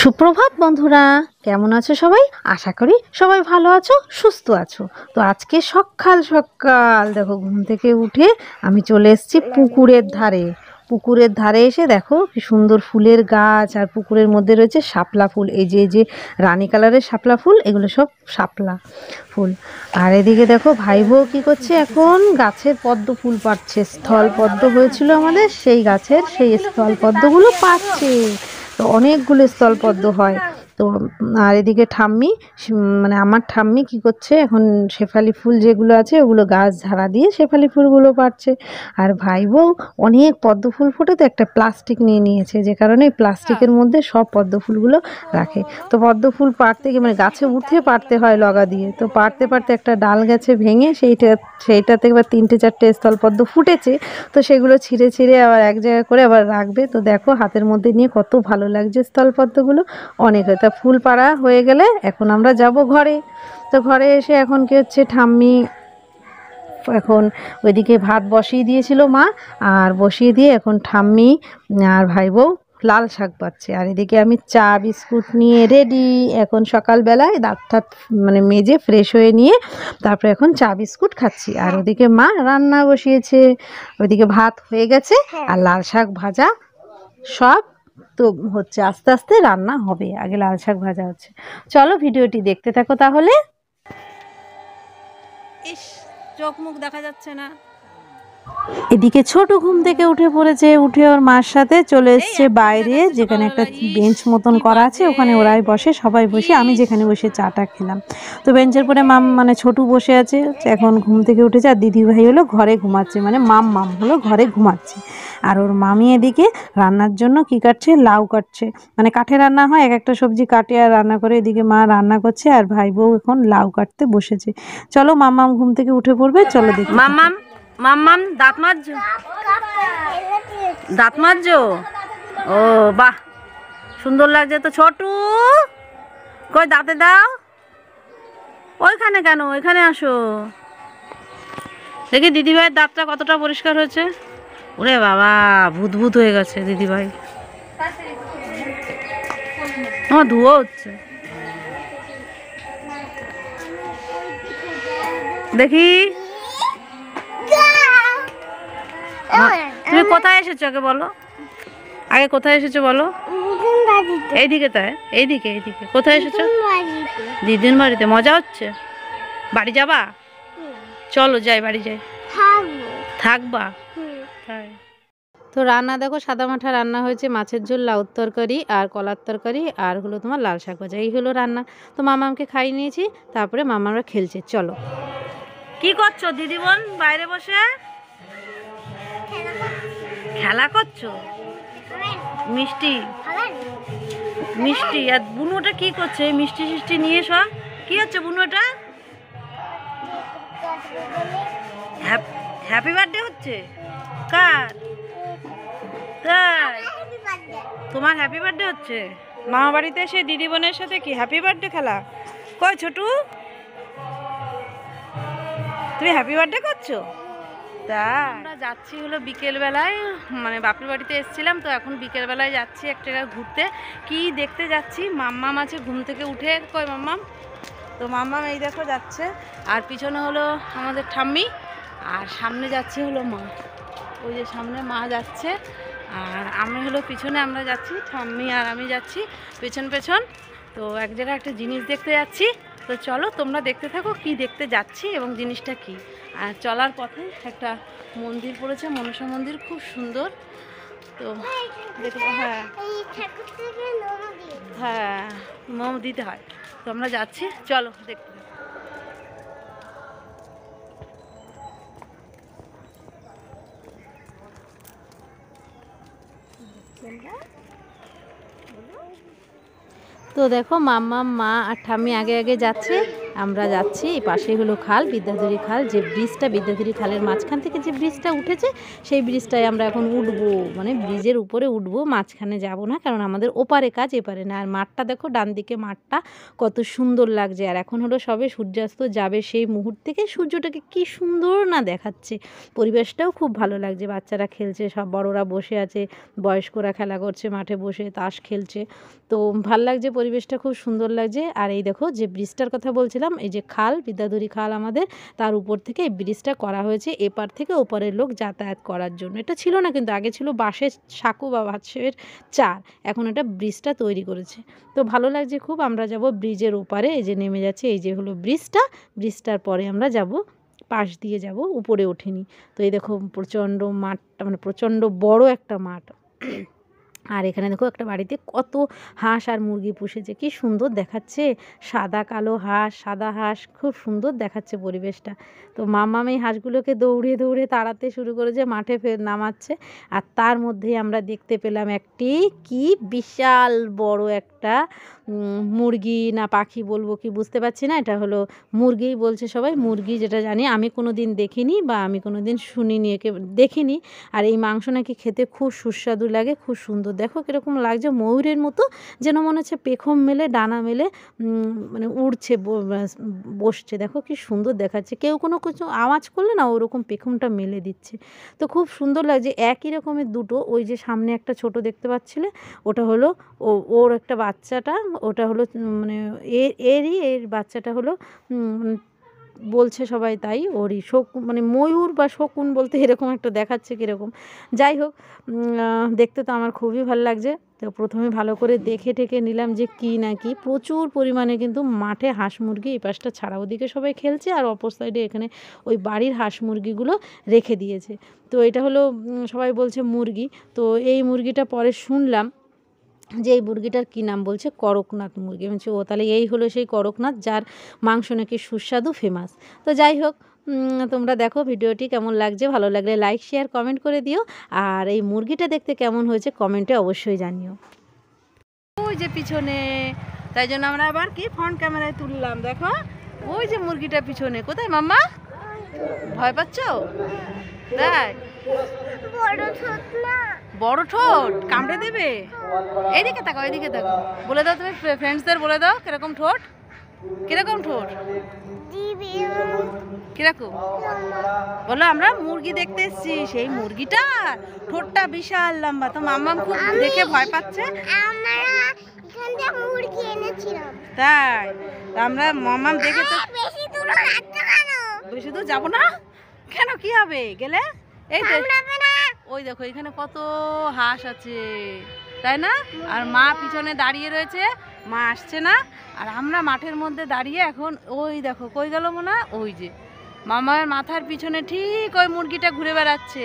সুপ্রভাত বন্ধুরা, কেমন আছো সবাই? আশা করি সবাই ভালো আছো, সুস্থ আছো। তো আজকে সকাল সকাল দেখো ঘুম থেকে উঠে আমি চলে এসেছি পুকুরের ধারে। পুকুরের ধারে এসে দেখো কি সুন্দর ফুলের গাছ, আর পুকুরের মধ্যে রয়েছে শাপলা ফুল। এই যে রানী কালারের শাপলা ফুল, এগুলো সব শাপলা ফুল। আর এদিকে দেখো ভাই বউ কি করছে, এখন গাছের পদ্ম ফুল পাড়ছে। স্থল পদ্ম হয়েছিল আমাদের, সেই গাছের সেই স্থল পদ্মগুলো পাড়ছে। তো অনেকগুলো স্থলপদ্ম হয়। তো আর এদিকে ঠাম্মি, মানে আমার ঠাম্মি কি করছে, এখন শেফালি ফুল যেগুলো আছে ওগুলো গাছ ঝাড়া দিয়ে শেফালি ফুলগুলো পাড়ছে। আর ভাই বউ অনেক পদ্ম ফুল ফুটে, তো একটা প্লাস্টিক নিয়ে নিয়েছে, যে কারণে প্লাস্টিকের মধ্যে সব পদ্ম ফুলগুলো রাখে। তো পদ্ম ফুল পাড়তে গিয়ে মানে গাছে উঠে পাড়তে হয় লগা দিয়ে, তো পাড়তে পাড়তে একটা ডাল গেছে ভেঙে, সেইটাতে এবার 3-4টে স্থলপদ্ম ফুটেছে। তো সেগুলো ছিঁড়ে ছিঁড়ে আবার এক জায়গায় করে আবার রাখবে। তো দেখো হাতের মধ্যে নিয়ে কত ভালো লাগছে স্থলপদ্মগুলো, অনেক হয়। তা ফুল পাড়া হয়ে গেলে এখন আমরা যাব ঘরে। তো ঘরে এসে এখন কি হচ্ছে, ঠাম্মি এখন ওইদিকে ভাত বসিয়ে দিয়েছিল মা, আর বসিয়ে দিয়ে এখন ঠাম্মি আর ভাই বউ লাল শাক পাচ্ছে। আর এদিকে আমি চা বিস্কুট নিয়ে রেডি। এখন সকালবেলায় দাঁত ঠাত মানে মেজে ফ্রেশ হয়ে নিয়ে তারপরে এখন চা বিস্কুট খাচ্ছি। আর ওদিকে মা রান্না বসিয়েছে, ওইদিকে ভাত হয়ে গেছে আর লাল শাক ভাজা সব তো হচ্ছে, আস্তে আস্তে রান্না হবে, আগে লাল শাক ভাজা হচ্ছে। চলো ভিডিওটি দেখতে থাকো তাহলে। ইস, চোখ মুখ দেখা যাচ্ছে না। এদিকে ছোট ঘুম থেকে উঠে পড়েছে, উঠে ওর মার সাথে চলে এসছে বাইরে, যেখানে একটা বেঞ্চ মতন করা আছে, ওখানে ওরাই বসে, সবাই বসে, আমি যেখানে বসে চাটা খেলাম। তো বেঞ্চের পরে মানে ছোটু বসে আছে, এখন ঘুম থেকে উঠেছে। আর দিদি ভাই হলো ঘরে ঘুমাচ্ছে, মানে মাম হলো ঘরে ঘুমাচ্ছে। আর ওর মামি এদিকে রান্নার জন্য কি কাটছে, লাউ কাটছে। মানে কাঠে রান্না হয়, এক একটা সবজি কাটে আর রান্না করে। এদিকে মা রান্না করছে আর ভাই বউ এখন লাউ কাটতে বসেছে। চলো মাম্মাম ঘুম থেকে উঠে পড়বে, চলো দেখি। মাম্মাম দাঁত মাজছো? দাঁত মাজছো? ও বাহ, সুন্দর লাগছে তো। ছোটু কই, দাঁতে দাও। ওইখানে কেন, ওইখানে আসো দেখি দিদিভাইয়ের দাঁতটা কতটা পরিষ্কার হয়েছে। ওরে বাবা, ভূত হয়ে গেছে দিদিভাই। আমার ধুয়ো হচ্ছে, দেখি। তুমি কোথায় এসেছো আগে বলো, আগে কোথায় এসেছো বলো। এইদিকে, তাই এইদিকে কোথায় এসেছো? দিদির বাড়িতে। মজা হচ্ছে? বাড়ি যাবা? চলো যাই, বাড়ি যাই। থাকবা? তাই। তো রান্না দেখো, সাদা মাঠা রান্না হয়েছে, মাছের ঝোল, লাউর তরকারি আর কলার তরকারি, আর হলো তোমার লাল শাক ভাজা, এই হলো রান্না। তো মামাকে খাইয়ে নিয়েছি, তারপরে মামারা খেলছে। চলো। কি করছো দিদি বোন বাইরে বসে? খেলা করছো? মিষ্টি আর বুনুটা কি করছে? মিষ্টি নিয়ে সব কি হচ্ছে বুনুটা? হ্যাপি বার্থডে হচ্ছে কার? তাই, তোমার হ্যাপি বার্থডে হচ্ছে? মামা বাড়িতে এসে দিদি বোনের সাথে কি হ্যাপি বার্থডে খেলা? কই ছোটু, তুমি হ্যাপি বার্থডে করছো? তা আমরা যাচ্ছি হলো বিকেলবেলায়, মানে বাপের বাড়িতে এসেছিলাম, তো এখন বিকেলবেলায় যাচ্ছি একটা জায়গায় ঘুরতে। কি দেখতে যাচ্ছি, মাম্মাম আছে ঘুম থেকে উঠে। কই মাম্মাম? তো মাম্মাম এই দেখো যাচ্ছে, আর পিছনে হলো আমাদের ঠাম্মি, আর সামনে যাচ্ছে হলো মা। ওই যে সামনে মা যাচ্ছে, আর আমি হলো পিছনে, আমরা যাচ্ছি, ঠাম্মি আর আমি যাচ্ছি পেছন। তো এক জায়গায় একটা জিনিস দেখতে যাচ্ছি। তো চলো তোমরা দেখতে থাকো কি দেখতে যাচ্ছি এবং জিনিসটা কি। আর চলার পথে একটা মন্দির পড়েছে, মনসা মন্দির, খুব সুন্দর। তো দেখো, হ্যাঁ মোম দিতে হয়। তো আমরা যাচ্ছি, চলো দেখতে। তো দেখো মাম্মা, মা আর ঠাম্মি আগে যাচ্ছে, আমরা যাচ্ছি। এই পাশেই হলো খাল, বিদ্যাধরী খাল, যে ব্রিজটা বিদ্যাধরী খালের মাঝখান থেকে যে ব্রিজটা উঠেছে সেই ব্রিজটায় আমরা এখন উঠবো, মানে ব্রিজের উপরে উঠবো, মাঝখানে যাব না, কারণ আমাদের ওপারে কাজ এপারে না। আর মাঠটা দেখো, ডান দিকে মাঠটা কত সুন্দর লাগছে। আর এখন হলো সবে সূর্যাস্ত যাবে সেই মুহূর্ত থেকে সূর্যটাকে কি সুন্দর না দেখাচ্ছে, পরিবেশটাও খুব ভালো লাগছে। বাচ্চারা খেলছে, সব বড়রা বসে আছে, বয়স্করা খেলা করছে মাঠে বসে, তাস খেলছে। তো ভাল লাগছে, পরিবেশটা খুব সুন্দর লাগছে। আর এই দেখো যে ব্রিজটার কথা বলছিলাম, এই যে খাল, বিদ্যাধরী খাল আমাদের, তার উপর থেকে এই ব্রিজটা করা হয়েছে এপার থেকে ওপারের লোক যাতায়াত করার জন্য। এটা ছিল না কিন্তু, আগে ছিল বাঁশের সাঁকো বা বাঁশের চার, এখন এটা ব্রিজটা তৈরি করেছে। তো ভালো লাগছে খুব। আমরা যাব ব্রিজের ওপারে, এই যে নেমে যাচ্ছে, এই যে হলো ব্রিজটা, ব্রিজটার পরে আমরা যাব, পাশ দিয়ে যাব, উপরে ওঠেনি। তো এই দেখো প্রচণ্ড মাঠটা, মানে প্রচণ্ড বড় একটা মাঠ। আর এখানে দেখো একটা বাড়িতে কত হাঁস আর মুরগি পুষেছে, কি সুন্দর দেখাচ্ছে, সাদা কালো হাঁস, সাদা হাঁস, খুব সুন্দর দেখাচ্ছে পরিবেশটা। তো মাম্মাম এই হাঁসগুলোকে দৌড়ে দৌড়ে তাড়াতে শুরু করেছে, মাঠে ফের নামাচ্ছে। আর তার মধ্যেই আমরা দেখতে পেলাম একটি কি বিশাল বড় একটা মুরগি না পাখি বলবো কি বুঝতে পারছি না, এটা হলো মুরগিই বলছে সবাই, মুরগি যেটা জানি, আমি কোনো দিন দেখিনি বা আমি কোনো দিন শুনিনি, একে দেখিনি। আর এই মাংস নাকি খেতে খুব সুস্বাদু লাগে, খুব সুন্দর। দেখো কীরকম লাগছে, ময়ূরের মতো, যেন মনে হচ্ছে পেখম মেলে ডানা মেলে মানে উড়ছে, বসছে। দেখো কি সুন্দর দেখাচ্ছে, কেউ কোনো কিছু আওয়াজ করলে না ওরকম পেখমটা মেলে দিচ্ছে। তো খুব সুন্দর লাগছে। একই রকমের দুটো, ওই যে সামনে একটা ছোট দেখতে পাচ্ছিলে, ওটা হলো ওর একটা বাচ্চাটা, ওটা হলো মানে এর বাচ্চাটা হলো বলছে সবাই তাই, ওরই মানে ময়ূর বা শকুন বলতে এরকম একটা দেখাচ্ছে কীরকম। যাই হোক, দেখতে তো আমার খুবই ভালো লাগছে। তো প্রথমে ভালো করে দেখে টেকে নিলাম যে কী না কি, প্রচুর পরিমাণে কিন্তু মাঠে হাঁস মুরগি, এই পাশটা ছাড়া, ওদিকে সবাই খেলছে, আর অপর সাইডে এখানে ওই বাড়ির হাঁস মুরগিগুলো রেখে দিয়েছে। তো এটা হলো সবাই বলছে মুরগি। তো এই মুরগিটা পরে শুনলাম যে এই মুরগিটার কী নাম, বলছে করকনাথ মুরগি। বলছে ও তাহলে এই হলো সেই করকনাথ, যার মাংস নাকি সুস্বাদু, ফেমাস। তো যাই হোক, তোমরা দেখো ভিডিওটি কেমন লাগছে, ভালো লাগলে লাইক শেয়ার কমেন্ট করে দিও। আর এই মুরগিটা দেখতে কেমন হয়েছে কমেন্টে অবশ্যই জানিও। ওই যে পিছনে, তাই জন্য আমরা আবার কি ফ্রন্ট ক্যামেরায় তুললাম। দেখো ওই যে মুরগিটা পিছনে, কোথায় মাম্মা, ভয় পাচ্ছ? তাই বড় ঠোঁট কামড়ে দেবে, এইদিকে তাকো, এইদিকে তাকো, বলে দাও তুমি ফ্রেন্ডসদের, বলে দাও কিরকম ঠোঁট, কিরকম ঠোঁট, কিরকম বলো। আমরা মুরগি দেখতে এসেছি, সেই মুরগিটা ঠোঁটটা বিশাল লম্বা। তো মাম্মাম খুব দেখে ভয় পাচ্ছে, তাই আমরা মাম্মাম দেখে তো বেশি দূর যাবো না কেন, কি হবে গেলে, এই তো ওই দেখো এখানে কত হাঁস আছে, তাই না? আর মা পিছনে দাঁড়িয়ে রয়েছে, মা আসছে না। আর আমরা মাঠের মধ্যে দাঁড়িয়ে এখন, ওই দেখো কই গেল মনে, ওই যে মামার মাথার পিছনে ঠিক ওই মুরগিটা ঘুরে বেড়াচ্ছে।